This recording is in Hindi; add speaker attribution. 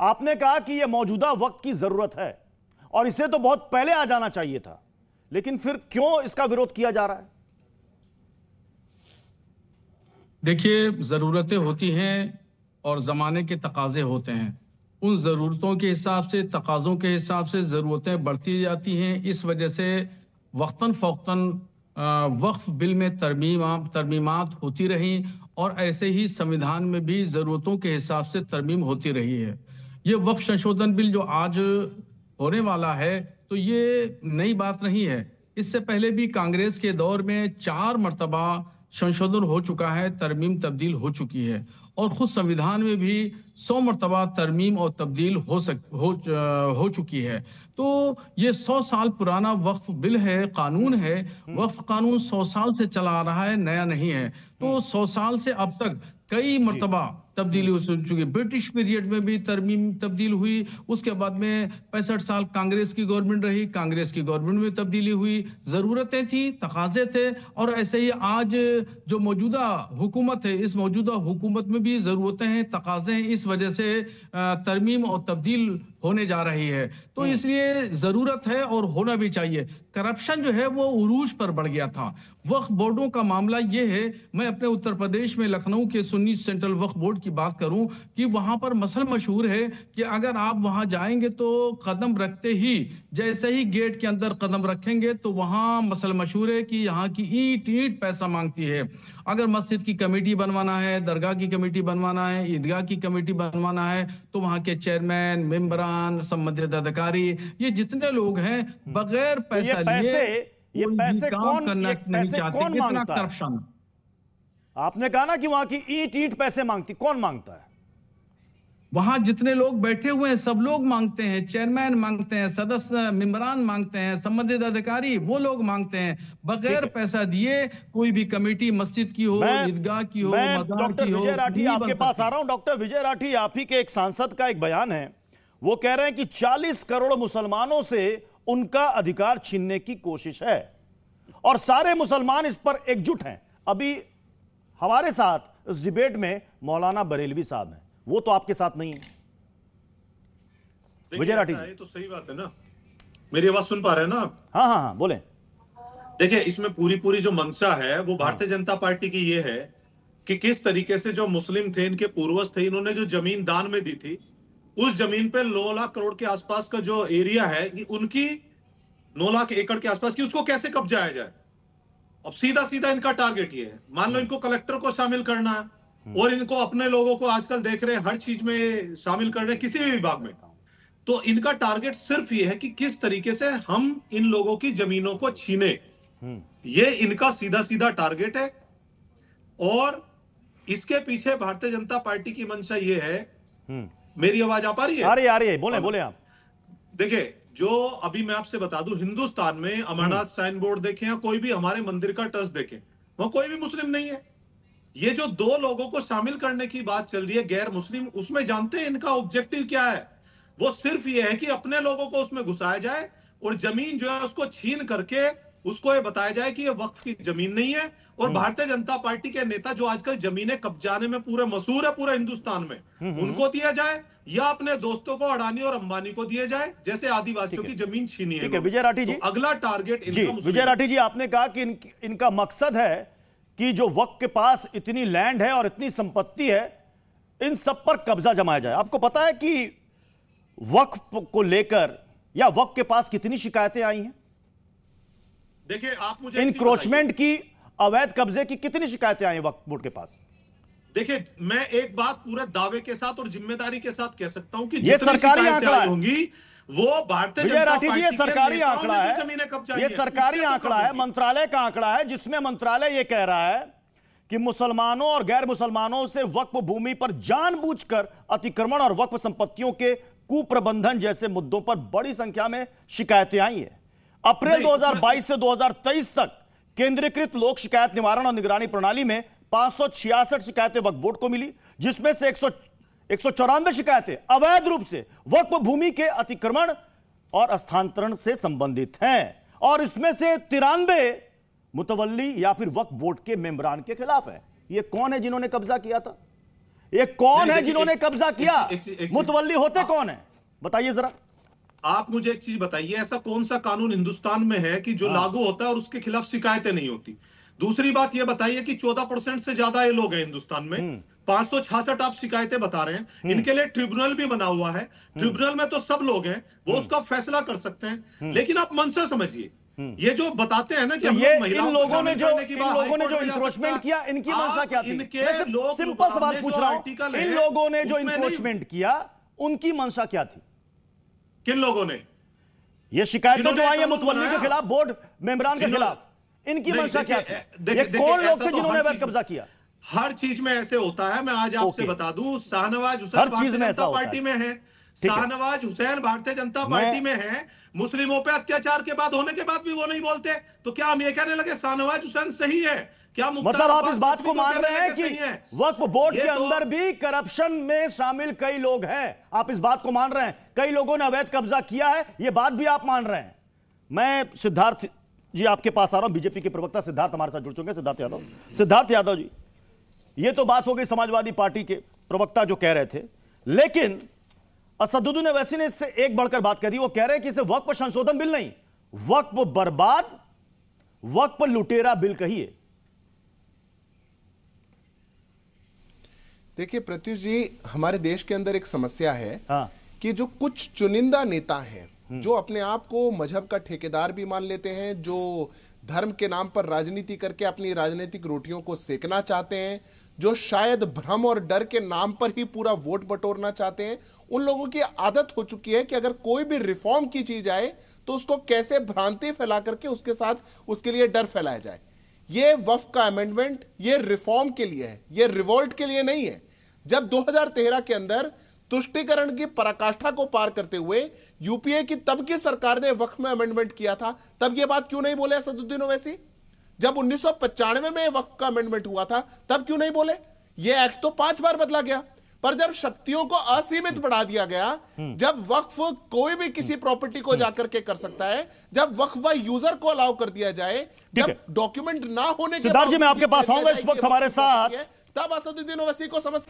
Speaker 1: आपने कहा कि यह मौजूदा वक्त की जरूरत है और इसे तो बहुत पहले आ जाना चाहिए था, लेकिन फिर क्यों इसका विरोध किया जा रहा है?
Speaker 2: देखिए, ज़रूरतें होती हैं और ज़माने के तकाज़े होते हैं। उन ज़रूरतों के हिसाब से, तकाज़ों के हिसाब से ज़रूरतें बढ़ती जाती हैं। इस वजह से वक्तन फ़ौक़्तन वक्फ़ बिल में तरमीमात होती रहीं और ऐसे ही संविधान में भी ज़रूरतों के हिसाब से तरमीम होती रही है। ये वक्फ़ संशोधन बिल जो आज होने वाला है, तो ये नई बात नहीं है। इससे पहले भी कांग्रेस के दौर में 4 मरतबा संशोधन हो चुका है, तरमीम तब्दील हो चुकी है और खुद संविधान में भी 100 मरतबा तरमीम और तब्दील हो चुकी है। तो ये 100 साल पुराना वक्फ बिल है, कानून है। वक्फ कानून 100 साल से चला आ रहा है, नया नहीं है। तो 100 साल से अब तक कई मरतबा तब्दीली हो चुकी है। ब्रिटिश पीरियड में भी तरमीम तब्दील हुई, उसके बाद में 65 साल कांग्रेस की गवर्नमेंट रही, कांग्रेस की गवर्नमेंट में तब्दीली हुई। ज़रूरतें थी, तकाज़े थे और ऐसे ही आज जो मौजूदा हुकूमत है, इस मौजूदा हुकूमत में भी ज़रूरतें हैं, तकाज़े हैं। इस वजह से तरमीम और तब्दील होने जा रही है। तो इसलिए ज़रूरत है और होना भी चाहिए। करप्शन जो है वो उरूज पर बढ़ गया था। वक्फ बोर्डों का मामला ये है, मैं अपने उत्तर प्रदेश में लखनऊ के सुन्नी सेंट्रल वक्फ बोर्ड की बात करूं कि वहां पर मसल मशहूर है कि अगर आप वहां जाएंगे तो कदम रखते ही, जैसे ही गेट के अंदर कदम रखेंगे तो वहां मसल मशहूर है कि यहाँ की ईंट ईंट पैसा मांगती है। अगर मस्जिद की कमेटी बनवाना है, दरगाह की कमेटी बनवाना है, ईदगाह की कमेटी बनवाना है, तो वहां के चेयरमैन, मेंबरान, संबंधित अधिकारी, ये जितने लोग हैं बगैर पैसा
Speaker 1: ये पैसे
Speaker 2: काम करना नहीं चाहते।
Speaker 1: कौन
Speaker 2: कितना
Speaker 1: मांगता है?
Speaker 2: करप्शन।
Speaker 1: आपने कहा ना कि वहां की ईंट ईंट पैसे मांगती, कौन मांगता है?
Speaker 2: वहां जितने लोग बैठे हुए हैं सब लोग मांगते हैं। चेयरमैन मांगते हैं, सदस्य मेंबरान मांगते हैं, संबंधित अधिकारी वो लोग मांगते हैं। बगैर पैसा दिए कोई भी कमेटी मस्जिद की हो, ईदगाह की हो, मजार
Speaker 1: डॉक्टर
Speaker 2: की हो,
Speaker 1: विजय राठी
Speaker 2: नहीं
Speaker 1: आपके
Speaker 2: बन
Speaker 1: पास
Speaker 2: सकती।
Speaker 1: आ रहा हूं। डॉक्टर विजय राठी, आप ही के एक सांसद का एक बयान है, वो कह रहे हैं कि 40 करोड़ मुसलमानों से उनका अधिकार छीनने की कोशिश है और सारे मुसलमान इस पर एकजुट हैं। अभी हमारे साथ इस डिबेट में मौलाना बरेलवी साहब हैं, वो तो आपके साथ नहीं है। विजय राठी
Speaker 3: तो सही बात है ना, मेरी आवाज सुन पा रहे हैं ना?
Speaker 1: हाँ हाँ हाँ, बोलें।
Speaker 3: देखिए, इसमें पूरी जो मंशा है वो भारतीय जनता पार्टी की ये है कि किस तरीके से जो मुस्लिम थे, इनके पूर्वज थे, इन्होंने जो जमीन दान में दी थी, उस जमीन पे 9 लाख करोड़ के आसपास का जो एरिया है, उनकी 9 लाख एकड़ के आसपास की, उसको कैसे कब्जाया जाए। अब सीधा इनका टारगेट ये है। मान लो इनको कलेक्टर को शामिल करना है और इनको अपने लोगों को आजकल देख रहे हैं हर चीज में शामिल कर रहे हैं, किसी भी विभाग में। तो इनका टारगेट सिर्फ ये है कि किस तरीके से हम इन लोगों की जमीनों को छीने, ये इनका सीधा टारगेट है। और इसके पीछे भारतीय जनता पार्टी की मंशा ये है। मेरी आवाज आ पा रही है?
Speaker 1: आ रही है, बोले आप।
Speaker 3: देखिए, जो अभी मैं आपसे बता दूं, हिंदुस्तान में अमरनाथ साइन बोर्ड देखें या कोई भी हमारे मंदिर का ट्रस्ट देखें, वहां कोई भी मुस्लिम नहीं है। ये जो 2 लोगों को शामिल करने की बात चल रही है, गैर मुस्लिम, उसमें जानते हैं इनका ऑब्जेक्टिव क्या है? वो सिर्फ ये है कि अपने लोगों को उसमें घुसाया जाए और जमीन जो है उसको छीन करके उसको ये बताया जाए कि ये वक्फ की जमीन नहीं है। और भारतीय जनता पार्टी के नेता जो आजकल जमीनें कब्जाने में पूरे मशहूर है पूरे हिंदुस्तान में, उनको दिया जाए या अपने दोस्तों को, अडानी और अंबानी को दिया जाए, जैसे आदिवासियों की जमीन छीनी है।
Speaker 1: ठीक है विजय राठी जी,
Speaker 3: तो अगला टारगेट इनका
Speaker 1: विजय राठी जी, आपने कहा कि इनका मकसद है कि जो वक्फ के पास इतनी लैंड है और इतनी संपत्ति है, इन सब पर कब्जा जमाया जाए। आपको पता है कि वक्फ को लेकर या वक्फ के पास कितनी शिकायतें आई हैं?
Speaker 3: देखिए, आप मुझे
Speaker 1: इंक्रोचमेंट की, अवैध कब्जे की कितनी शिकायतें आई हैं वक्फ बोर्ड के पास?
Speaker 3: देखिए, मैं एक बात पूरे दावे के साथ और जिम्मेदारी के साथ कह सकता हूं कि
Speaker 1: ये सरकारी आंकड़ा
Speaker 3: होंगी वो भारतीय
Speaker 1: विजय राठी जी, ये सरकारी आंकड़ा है, ये सरकारी आंकड़ा है, मंत्रालय का आंकड़ा है, जिसमें मंत्रालय ये कह रहा है कि मुसलमानों और गैर मुसलमानों से वक्फ भूमि पर जानबूझकर अतिक्रमण और वक्फ संपत्तियों के कुप्रबंधन जैसे मुद्दों पर बड़ी संख्या में शिकायतें आई हैं। अप्रैल 2022 से 2023 तक केंद्रीकृत लोक शिकायत निवारण और निगरानी प्रणाली में 566 शिकायतें वक्फ बोर्ड को मिली, जिसमें से 194 शिकायतें अवैध रूप से वक्फ भूमि के अतिक्रमण और स्थानांतरण से संबंधित हैं और इसमें से 93 मुतवल्ली या फिर वक्फ बोर्ड के मेंबरान के खिलाफ है। यह कौन है जिन्होंने कब्जा किया था? ये कौन
Speaker 3: नहीं,
Speaker 1: है जिन्होंने कब्जा किया?
Speaker 3: एक
Speaker 1: मुतवल्ली होते कौन है, बताइए जरा।
Speaker 3: आप मुझे एक चीज बताइए, ऐसा कौन सा कानून हिंदुस्तान में है कि जो लागू होता है और उसके खिलाफ शिकायतें नहीं होती? दूसरी बात ये बताइए कि 14% से ज्यादा ये लोग हैं हिंदुस्तान में, 566 आप शिकायतें बता रहे हैं, इनके लिए ट्रिब्यूनल भी बना हुआ है, ट्रिब्यूनल में तो सब लोग हैं, वो उसका फैसला कर सकते हैं। लेकिन आप मंशा समझिए, ये जो बताते हैं ना कि
Speaker 1: तो ये इन लोगों ने जो इंक्रोचमेंट किया, इनकी मंशा क्या थी? सिंपल सवाल पूछ रहा हूं, इन लोगों ने जो इंक्रोचमेंट किया उनकी मंशा क्या थी?
Speaker 3: किन लोगों ने?
Speaker 1: ये शिकायतें जो आई है मुतवल्ली के खिलाफ, बोर्ड मेंबरान के खिलाफ, इनकी मंशा क्या थी? ये कौन लोग थे जिन्होंने अवैध कब्जा किया?
Speaker 3: हर चीज में ऐसे होता है। मैं आज आपसे बता दूं, शाहनवाज हुसैन भारतीय जनता पार्टी में है, शाहनवाज हुसैन भारतीय जनता पार्टी में है, मुस्लिमों पे अत्याचार के बाद होने के बाद भी वो नहीं बोलते, तो क्या हम ये कहने लगे शाहनवाज हुसैन सही है? क्या
Speaker 1: मतलब आप इस बात को मान रहे हैं कि वक्फ बोर्ड के अंदर भी करप्शन में शामिल कई लोग हैं? आप इस बात को मान रहे हैं कई लोगों ने अवैध कब्जा किया है, यह बात भी आप मान रहे हैं? मैं सिद्धार्थ जी आपके पास आ रहा हूं, बीजेपी के प्रवक्ता सिद्धार्थ हमारे साथ जुड़ चुके हैं। सिद्धार्थ यादव जी, यह तो बात हो गई समाजवादी पार्टी के प्रवक्ता जो कह रहे थे, लेकिन असदुद्दीन ओवैसी ने इससे एक बढ़कर बात करी। वो कह रहे हैं कि इसे वक्फ संशोधन बिल नहीं, वक्फ बर्बाद, वक्फ लुटेरा बिल कहिए।
Speaker 4: देखिए प्रत्युष जी, हमारे देश के अंदर एक समस्या है कि जो कुछ चुनिंदा नेता हैं जो अपने आप को मजहब का ठेकेदार भी मान लेते हैं, जो धर्म के नाम पर राजनीति करके अपनी राजनीतिक रोटियों को सेकना चाहते हैं, जो शायद भ्रम और डर के नाम पर ही पूरा वोट बटोरना चाहते हैं, उन लोगों की आदत हो चुकी है कि अगर कोई भी रिफॉर्म की चीज जाए तो उसको कैसे भ्रांति फैला करके उसके साथ उसके लिए डर फैलाया जाए। ये वक्फ का अमेंडमेंट ये रिफॉर्म के लिए है, ये रिवोल्ट के लिए नहीं है। जब 2013 के अंदर तुष्टीकरण की पराकाष्ठा को पार करते हुए यूपीए की तब की सरकार ने वक्फ में अमेंडमेंट किया था, तब यह बात क्यों नहीं बोले असदुद्दीन ओवैसी? जब 1995 में वक्फ का अमेंडमेंट हुआ था, तब क्यों नहीं बोले? यह एक्ट तो 5 बार बदला गया, पर जब शक्तियों को असीमित बढ़ा दिया गया, जब वक्फ कोई भी किसी प्रॉपर्टी को जाकर के कर सकता है, जब वक्फ बाय यूजर को अलाउ कर दिया जाए, जब डॉक्यूमेंट ना होने के
Speaker 1: सिद्धार्थ जी मैं आपके पास आऊंगा इस वक्त हमारे साथ,
Speaker 4: तब असदुद्दीन ओवैसी को समझ